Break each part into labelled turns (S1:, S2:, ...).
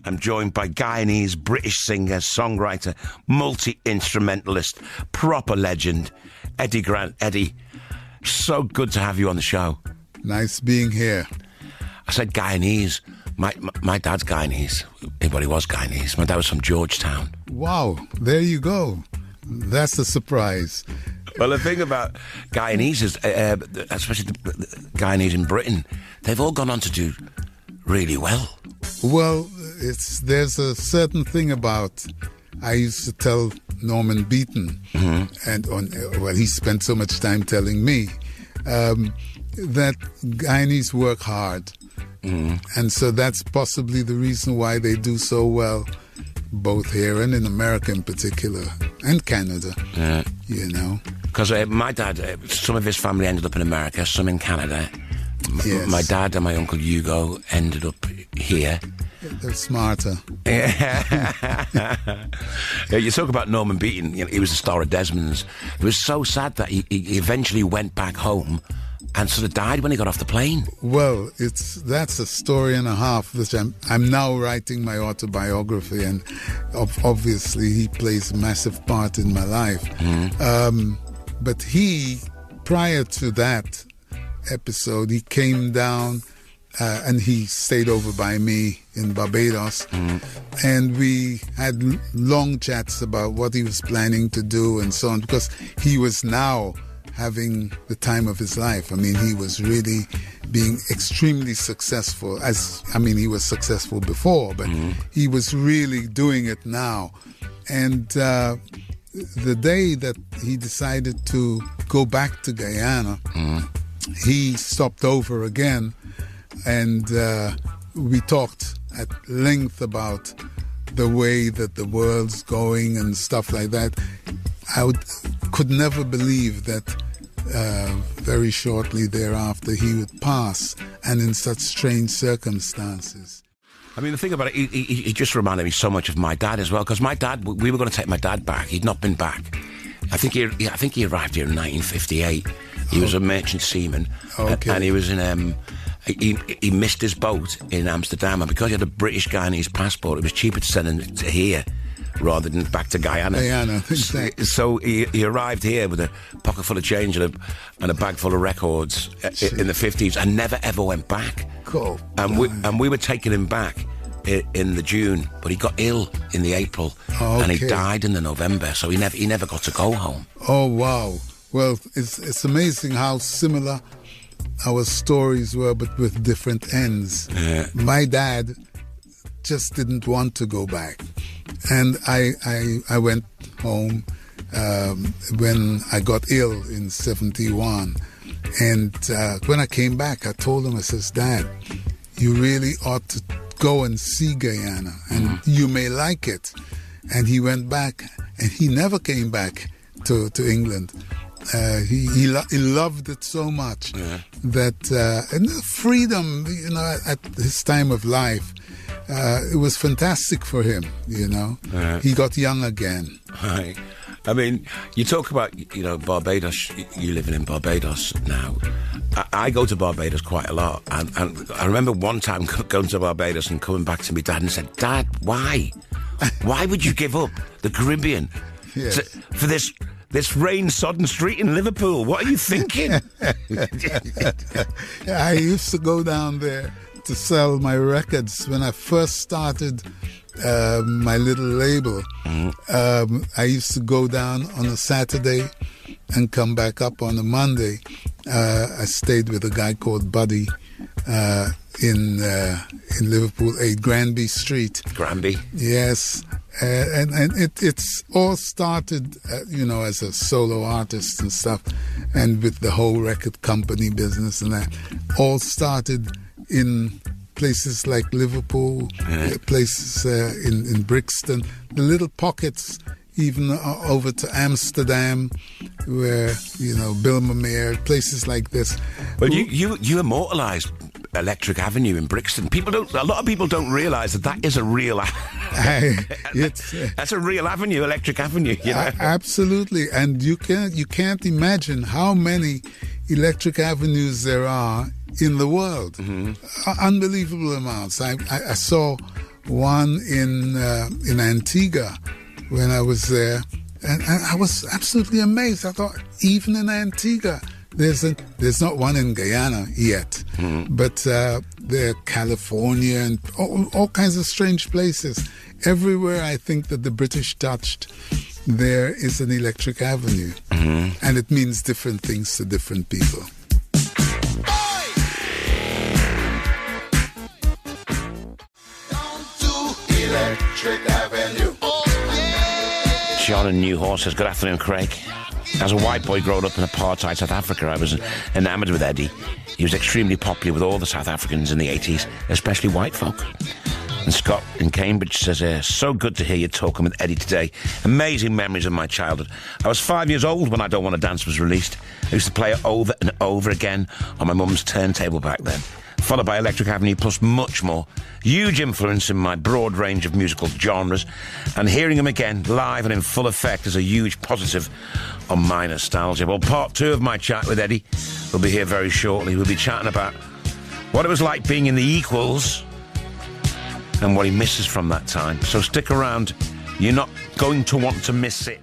S1: I'm joined by Guyanese British singer, songwriter, multi-instrumentalist, proper legend, Eddy Grant. Eddie, so good to have you on the show.
S2: Nice being here.
S1: I said Guyanese. My dad's Guyanese. Well, he was Guyanese. My dad was from Georgetown.
S2: Wow, there you go. That's a surprise.
S1: Well, the thing about Guyanese is, especially the Guyanese in Britain, they've all gone on to do really well.
S2: Well, there's a certain thing about, I used to tell Norman Beaton, and he spent so much time telling me, that Guyanese work hard. And so that's possibly the reason why they do so well, both here and in America in particular, and Canada, you know.
S1: Because my dad, some of his family ended up in America, some in Canada.
S2: Yes.
S1: My dad and my uncle Hugo ended up here.
S2: They're smarter.
S1: Yeah, you talk about Norman Beaton. You know, he was the star of Desmond's. It was so sad that he eventually went back home and sort of died when he got off the plane.
S2: Well, that's a story and a half, which I'm now writing my autobiography, and obviously he plays a massive part in my life. But prior to that episode, he came down and he stayed over by me in Barbados, and we had long chats about what he was planning to do and so on, because he was now having the time of his life. I mean, he was really being extremely successful. He was successful before, but he was really doing it now. And the day that he decided to go back to Guyana, he stopped over again, and we talked at length about the way that the world's going and stuff like that. I could never believe that very shortly thereafter he would pass, and in such strange circumstances.
S1: I mean, the thing about it, he just reminded me so much of my dad as well, because my dad, we were going to take my dad back. He'd not been back. I think he arrived here in 1958. He was a merchant seaman, and he was in he missed his boat in Amsterdam, and because he had a British Guyanese passport, it was cheaper to send him to here rather than back to Guyana.
S2: Exactly.
S1: So he arrived here with a pocket full of change and a bag full of records in the 50s, and never ever went back.
S2: Cool.
S1: And we were taking him back in the June, but he got ill in the April, and he died in the November. So he never got to go home.
S2: Oh wow! Well, it's amazing how similar our stories were, but with different ends. Yeah. My dad just didn't want to go back, and I went home when I got ill in 1971, and when I came back, I told him, I says, Dad, you really ought to go and see Guyana, and you may like it. And he went back, and he never came back to England. He loved it so much that and the freedom, you know, at his time of life, it was fantastic for him. You know, he got young again.
S1: Right. I mean, you talk about, you know, Barbados. You living in Barbados now. I go to Barbados quite a lot, and I remember one time going to Barbados and coming back to my dad and said, Dad, why? Why would you give up the Caribbean for this rain-sodden street in Liverpool? What are you thinking?
S2: I used to go down there to sell my records when I first started my little label. I used to go down on a Saturday and come back up on a Monday. I stayed with a guy called Buddy in Liverpool, 8 Granby Street.
S1: Granby?
S2: Yes. And it's all started, you know, as a solo artist and stuff, and with the whole record company business and that, all started in places like Liverpool, places in Brixton, the little pockets, even over to Amsterdam, where, you know, Bilmermeer, places like this.
S1: Well, you immortalised Electric Avenue in Brixton. A lot of people don't realise that is a real. That's a real avenue, Electric Avenue. You know?
S2: Absolutely, and you can't imagine how many electric avenues there are in the world. Unbelievable amounts. I saw one in Antigua when I was there, and I was absolutely amazed. I thought, even in Antigua, there's not one in Guyana yet, but there are California and all kinds of strange places. Everywhere I think that the British touched, there is an Electric Avenue, and it means different things to different people.
S1: Electric Avenue. John in Newhorse says, good afternoon, Craig. As a white boy growing up in apartheid South Africa, I was enamoured with Eddy. He was extremely popular with all the South Africans in the 80s, especially white folk. And Scott in Cambridge says, so good to hear you talking with Eddy today. Amazing memories of my childhood. I was 5 years old when I Don't Want to Dance was released. I used to play it over and over again on my mum's turntable back then, followed by Electric Avenue plus much more. Huge influence in my broad range of musical genres, and hearing him again live and in full effect is a huge positive on my nostalgia. Well, part 2 of my chat with Eddy will be here very shortly. We'll be chatting about what it was like being in the Equals and what he misses from that time. So stick around. You're not going to want to miss it.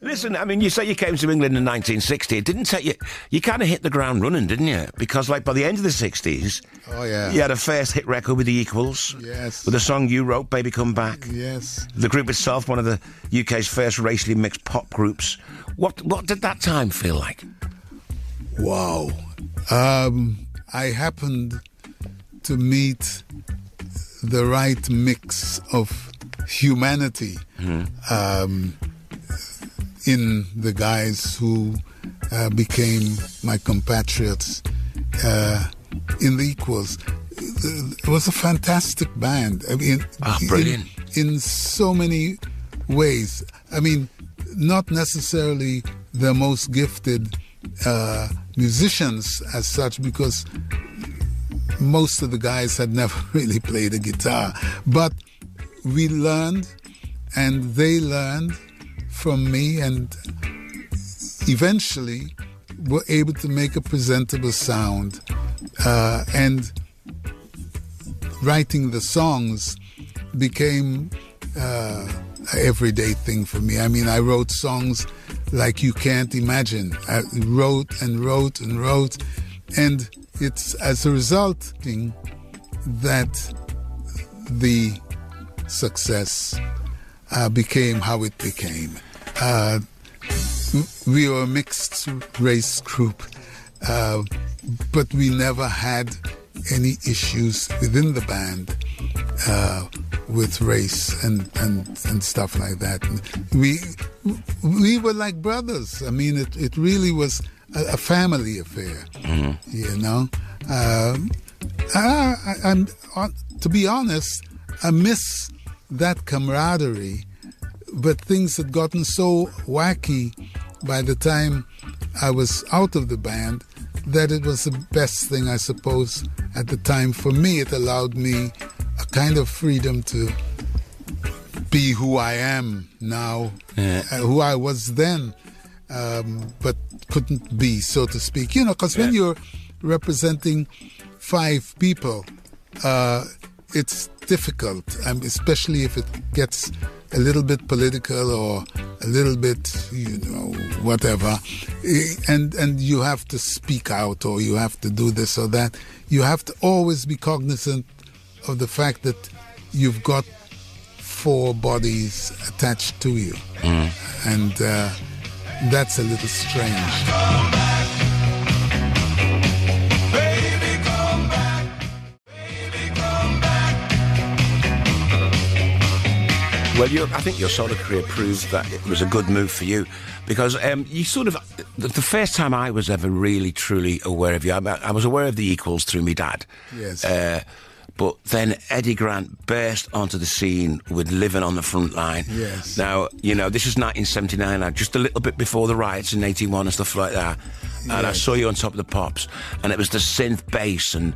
S1: Listen, I mean, you say you came to England in 1960. It didn't take you... You kind of hit the ground running, didn't you? Because, like, by the end of the 60s...
S2: Oh, yeah.
S1: You had a first hit record with the Equals.
S2: Yes.
S1: With a song you wrote, Baby Come Back.
S2: Yes.
S1: The group itself, one of the UK's first racially mixed pop groups. What did that time feel like?
S2: Wow. I happened to meet the right mix of humanity in the guys who became my compatriots in the Equals. It was a fantastic band. I mean,
S1: brilliant.
S2: In so many ways. I mean, not necessarily the most gifted musicians as such, because most of the guys had never really played a guitar. But we learned, and they learned from me, and eventually were able to make a presentable sound. And writing the songs became an everyday thing for me. I mean, I wrote songs like you can't imagine. I wrote and wrote and wrote, and it's as a result that the success became how it became. We were a mixed race group, but we never had any issues within the band with race and stuff like that. We were like brothers. I mean, it really was a family affair, you know. To be honest, I miss that camaraderie, but things had gotten so wacky by the time I was out of the band that it was the best thing, I suppose, at the time. For me, it allowed me a kind of freedom to be who I am now, who I was then, but couldn't be, so to speak. You know, because when you're representing 5 people, it's difficult, especially if it gets a little bit political or a little bit, you know, whatever, and you have to speak out, or you have to do this or that. You have to always be cognizant of the fact that you've got 4 bodies attached to you, and that's a little strange.
S1: Well, I think your solo career proves that it was a good move for you, because you sort of... The first time I was ever really, truly aware of you, I was aware of the Equals through my dad.
S2: Yes.
S1: But then Eddy Grant burst onto the scene with Living on the Front Line.
S2: Yes.
S1: Now, you know, this is 1979, just a little bit before the riots in 81 and stuff like that. Yes. And I saw you on Top of the Pops, and it was the synth bass and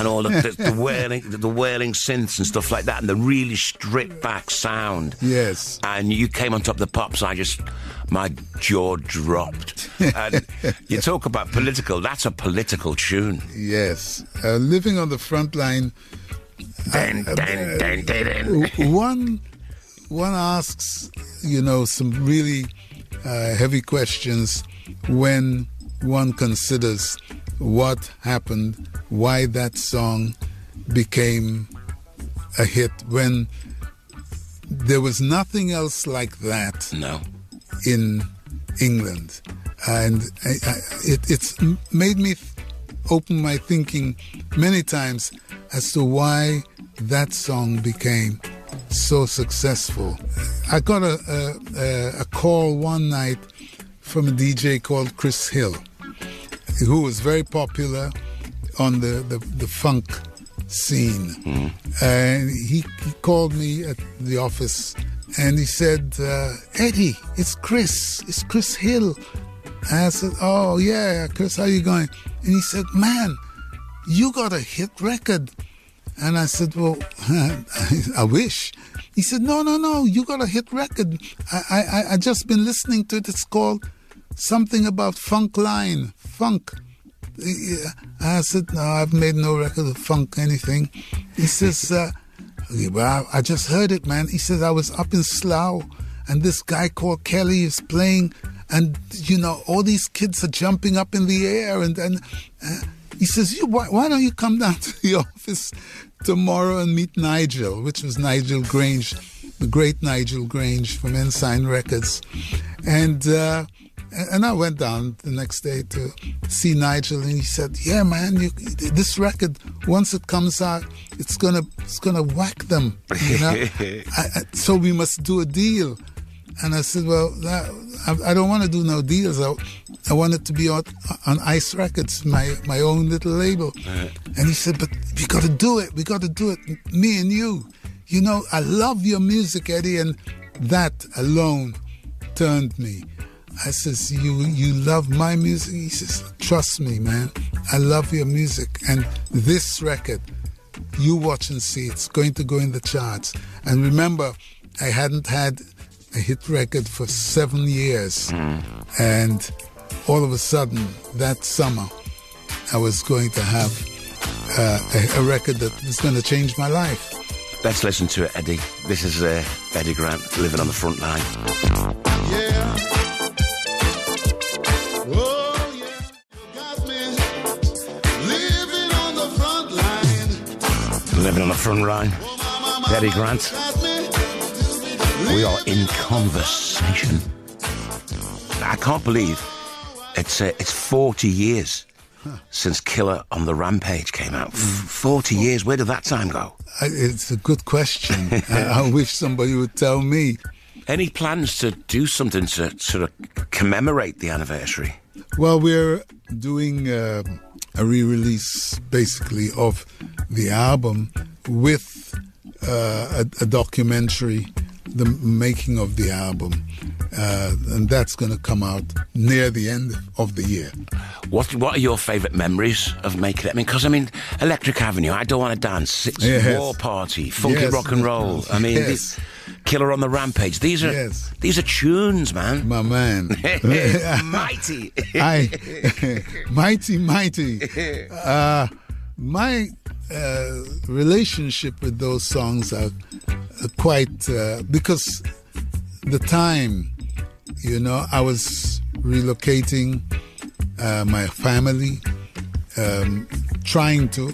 S1: all the whirling synths and stuff like that, and the really stripped back sound.
S2: Yes.
S1: And you came on Top of the Pops, my jaw dropped. And you talk about political, that's a political tune.
S2: Yes. Living on the Front Line One asks, some really heavy questions when one considers what happened, why that song became a hit, when there was nothing else like that in England. And it's made me open my thinking many times as to why that song became so successful. I got a call one night from a DJ called Chris Hill, who was very popular on the funk scene. And he called me at the office and he said, Eddie, it's Chris Hill. And I said, oh yeah, Chris, how you going? And he said, man, you got a hit record. And I said, well, I wish. He said, no, you got a hit record. I just been listening to it. It's called something about funk. I said, no, I've made no record of funk anything. He says, well, I just heard it, man. He says, I was up in Slough and this guy called Kelly is playing and, all these kids are jumping up in the air. And he says, why don't you come down to the office tomorrow and meet Nigel, which was Nigel Grange, the great Nigel Grange from Ensign Records. And I went down the next day to see Nigel, and he said, yeah, man, this record, once it comes out, it's gonna whack them, so we must do a deal. And I said, well, I don't want to do no deals. I want it to be on Ice Records, my own little label. And he said, but we got to do it. We got to do it, me and you. I love your music, Eddie, and that alone turned me. I says, you love my music? He says, trust me, man. I love your music. And this record, you watch and see, it's going to go in the charts. And remember, I hadn't had a hit record for 7 years. And all of a sudden, that summer, I was going to have a record that was going to change my life.
S1: Let's listen to it, Eddie. This is Eddy Grant, Living on the Front Line.
S2: Yeah.
S1: Living on the front line. Eddy Grant. We are in conversation. I can't believe it's 40 years since Killer on the Rampage came out. 40 years. Where did that time go?
S2: It's a good question. I wish somebody would tell me.
S1: Any plans to do something to sort of commemorate the anniversary?
S2: Well, we're doing a re-release, basically, of the album with a documentary, the making of the album, and that's going to come out near the end of the year.
S1: What are your favourite memories of making it? Because Electric Avenue, I Don't Want to Dance, it's War Party, Funky Rock and Roll. Killer on the Rampage. These are tunes, man.
S2: My man.
S1: Mighty.
S2: Mighty. My relationship with those songs are quite... because the time, I was relocating my family, trying to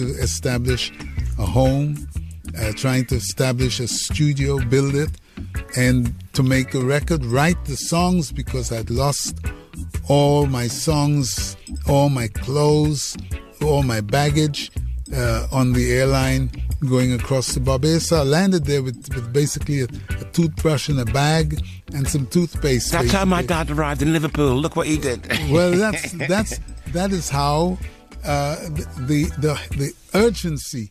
S2: establish a home, trying to establish a studio, build it, and to make a record, write the songs, because I'd lost all my songs, all my clothes, all my baggage on the airline going across to Barbados. So I landed there with basically a toothbrush and a bag and some toothpaste.
S1: That's how my dad arrived in Liverpool. Look what he did.
S2: Well, that is how the urgency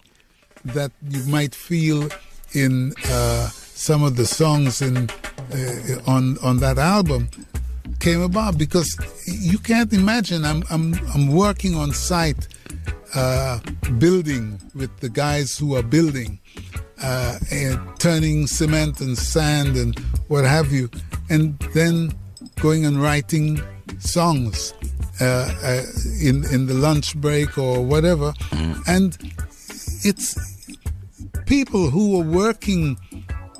S2: that you might feel in some of the songs on that album came about, because you can't imagine. I'm working on site, building with the guys who are building, and turning cement and sand and what have you, and then going and writing songs in the lunch break or whatever, and it's people who were working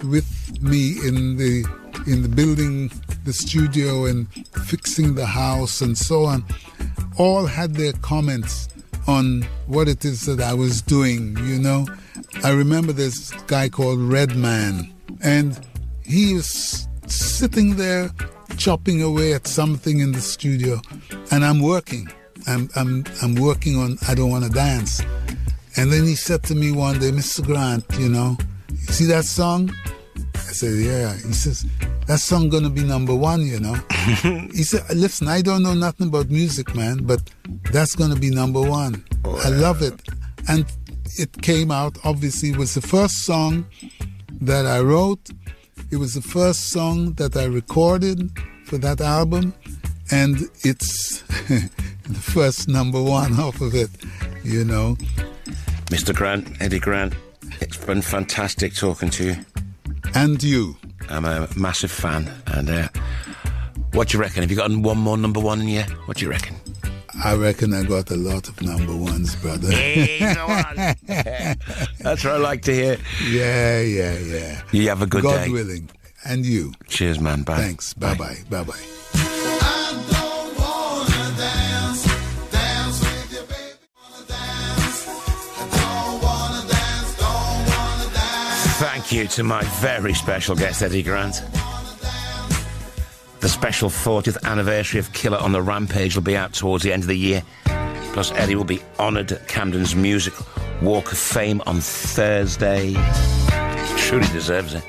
S2: with me in the building, the studio, and fixing the house and so on, all had their comments on what it is that I was doing, you know. I remember this guy called Redman, and he was sitting there chopping away at something in the studio, and I'm working. I'm working on I Don't Want to Dance. And then he said to me one day, Mr. Grant, you know, you see that song? I said, yeah. He says, that song gonna be number one, you know. He said, listen, I don't know nothing about music, man, but that's gonna be number one. Oh, I love it. And it came out, obviously, it was the first song that I wrote. It was the first song that I recorded for that album. And it's the first number one off of it, you know.
S1: Mr. Grant, Eddy Grant, it's been fantastic talking to you.
S2: And you.
S1: I'm a massive fan. And what do you reckon? Have you got one more number one in you? What do you reckon?
S2: I reckon I got a lot of number ones, brother.
S1: Hey, go on. That's what I like to hear.
S2: Yeah.
S1: You have a good day.
S2: God willing. And you.
S1: Cheers, man. Bye.
S2: Thanks. Bye-bye. Bye-bye.
S1: Thank you to my very special guest, Eddy Grant. The special 40th anniversary of Killer on the Rampage will be out towards the end of the year. Plus, Eddy will be honoured at Camden's Music Walk of Fame on Thursday. He truly deserves it.